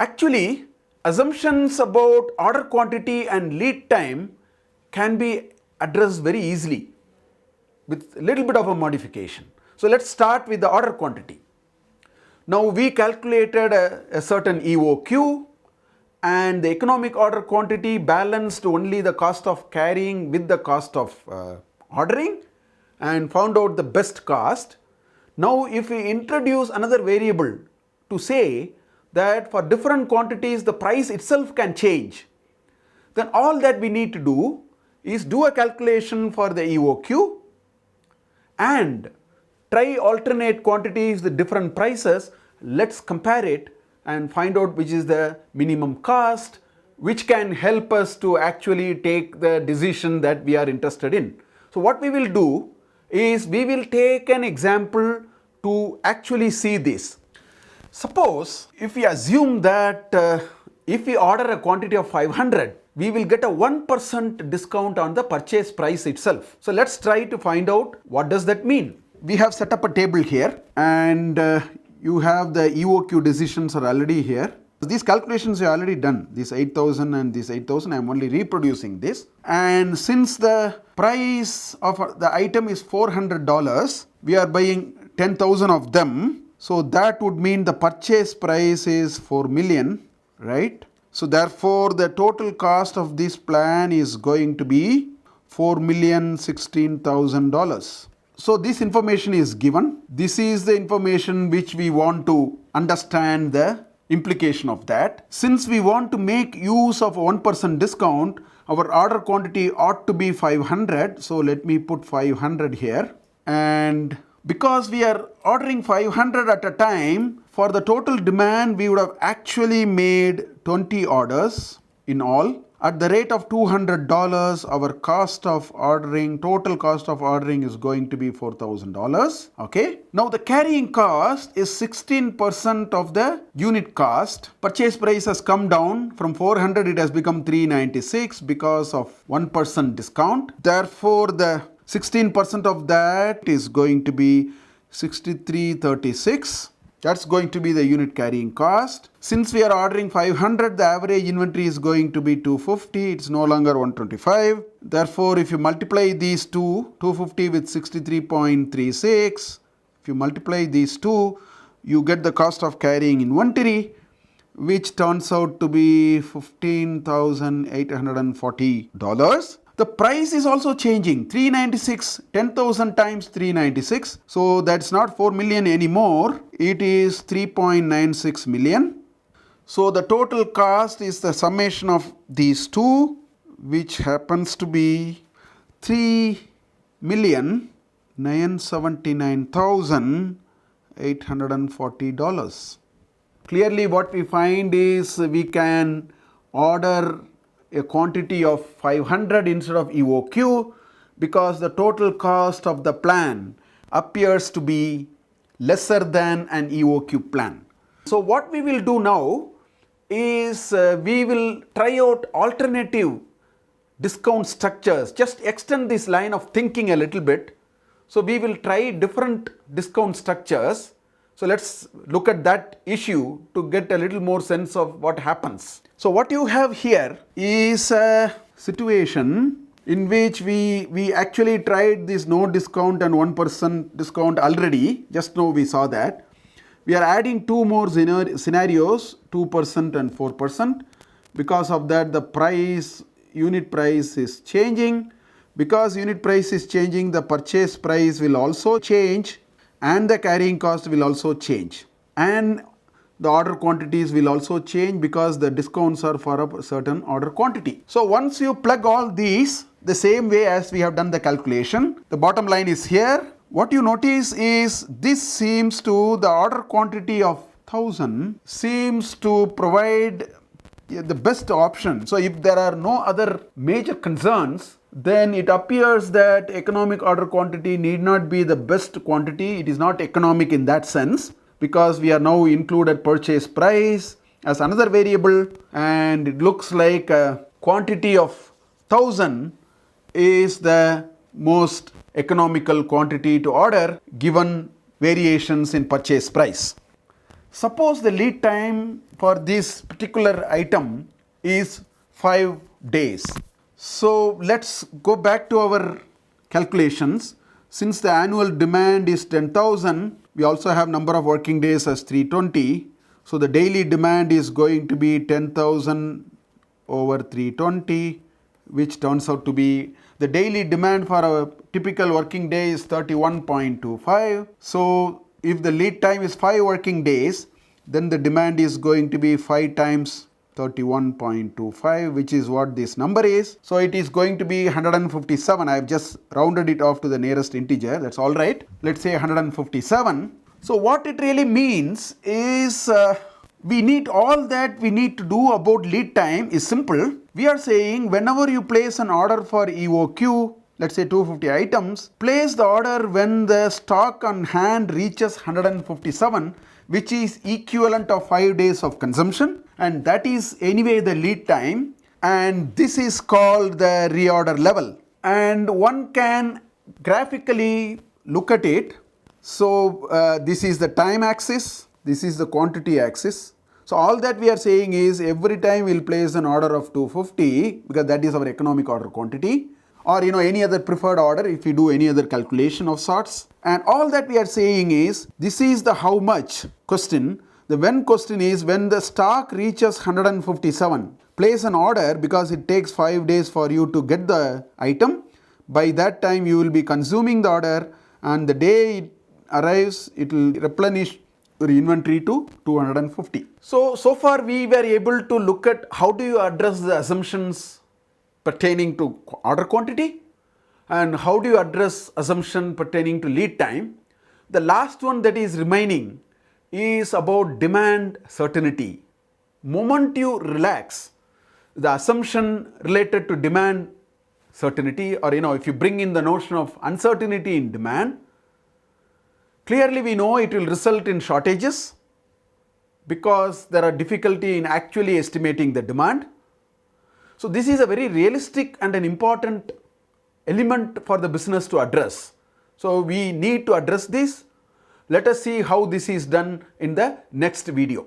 Actually, assumptions about order quantity and lead time can be addressed very easily with a little bit of a modification. So let's start with the order quantity. Now we calculated a certain EOQ, and the economic order quantity balanced only the cost of carrying with the cost of ordering and found out the best cost. Now if we introduce another variable to say that for different quantities the price itself can change, then all that we need to do is do a calculation for the EOQ and try alternate quantities with different prices. Let's compare it and find out which is the minimum cost, which can help us to actually take the decision that we are interested in. So what we will do is we will take an example to actually see this. Suppose if we assume that if we order a quantity of 500, we will get a 1% discount on the purchase price itself. So let's try to find out what does that mean. We have set up a table here, and you have the EOQ decisions are already here. These calculations are already done, this 8,000 and this 8,000, I am only reproducing this. And since the price of the item is $400, we are buying 10,000 of them. So that would mean the purchase price is 4 million, right? So therefore the total cost of this plan is going to be $4,016,000. So this information is given. This is the information which we want to understand the implication of that. Since we want to make use of 1% discount, our order quantity ought to be 500. So let me put 500 here. And because we are ordering 500 at a time, for the total demand we would have actually made 20 orders in all. At the rate of $200, our cost of ordering, total cost of ordering is going to be $4,000. Okay. Now the carrying cost is 16% of the unit cost. Purchase price has come down from 400, it has become 396 because of 1% discount. Therefore, the 16% of that is going to be 6336. That's going to be the unit carrying cost. Since we are ordering 500, the average inventory is going to be 250. It's no longer 125. Therefore, if you multiply these two, 250 with 63.36, if you multiply these two, you get the cost of carrying inventory, which turns out to be $15,840. The price is also changing. 396, 10,000 times 396. So that's not 4 million anymore. It is 3.96 million. So the total cost is the summation of these two, which happens to be $3,979,840. Clearly what we find is we can order a quantity of 500 instead of EOQ because the total cost of the plan appears to be lesser than an EOQ plan. So what we will do now is we will try out alternative discount structures. Just extend this line of thinking a little bit. So we will try different discount structures. So let's look at that issue to get a little more sense of what happens. So what you have here is a situation in which we actually tried this no discount and 1% discount already. Just now we saw that. We are adding two more scenarios, 2% and 4%. Because of that, the price, unit price is changing. Because unit price is changing, the purchase price will also change and the carrying cost will also change. And the order quantities will also change because the discounts are for a certain order quantity. So once you plug all these the same way as we have done the calculation, the bottom line is here. What you notice is this seems to, the order quantity of 1000 seems to provide the best option. So if there are no other major concerns, then it appears that economic order quantity need not be the best quantity. It is not economic in that sense, because we are now included purchase price as another variable, and it looks like a quantity of 1000 is the most economical quantity to order given variations in purchase price. Suppose the lead time for this particular item is 5 days. So let's go back to our calculations. Since the annual demand is 10,000, we also have number of working days as 320. So the daily demand is going to be 10,000 over 320, which turns out to be the daily demand for a typical working day is 31.25. So if the lead time is 5 working days, then the demand is going to be 5 times 31.25, which is what this number is. So it is going to be 157. I have just rounded it off to the nearest integer. That's all right. Let's say 157. So what it really means is we need all that we need to do about lead time is simple. We are saying whenever you place an order for EOQ, let's say 250 items, place the order when the stock on hand reaches 157, which is equivalent of 5 days of consumption, and that is anyway the lead time, and this is called the reorder level. And one can graphically look at it. So this is the time axis, this is the quantity axis. So all that we are saying is every time we will place an order of 250, because that is our economic order quantity, or any other preferred order if we do any other calculation of sorts. And all that we are saying is this is the how much question. The when question is when the stock reaches 157, place an order because it takes 5 days for you to get the item. By that time you will be consuming the order, and the day it arrives it will replenish your inventory to 250. So far we were able to look at how do you address the assumptions pertaining to order quantity and how do you address assumption pertaining to lead time. The last one that is remaining is about demand certainty. Moment you relax the assumption related to demand certainty, or if you bring in the notion of uncertainty in demand, clearly we know it will result in shortages because there are difficulty in actually estimating the demand. So this is a very realistic and an important element for the business to address. So we need to address this. Let us see how this is done in the next video.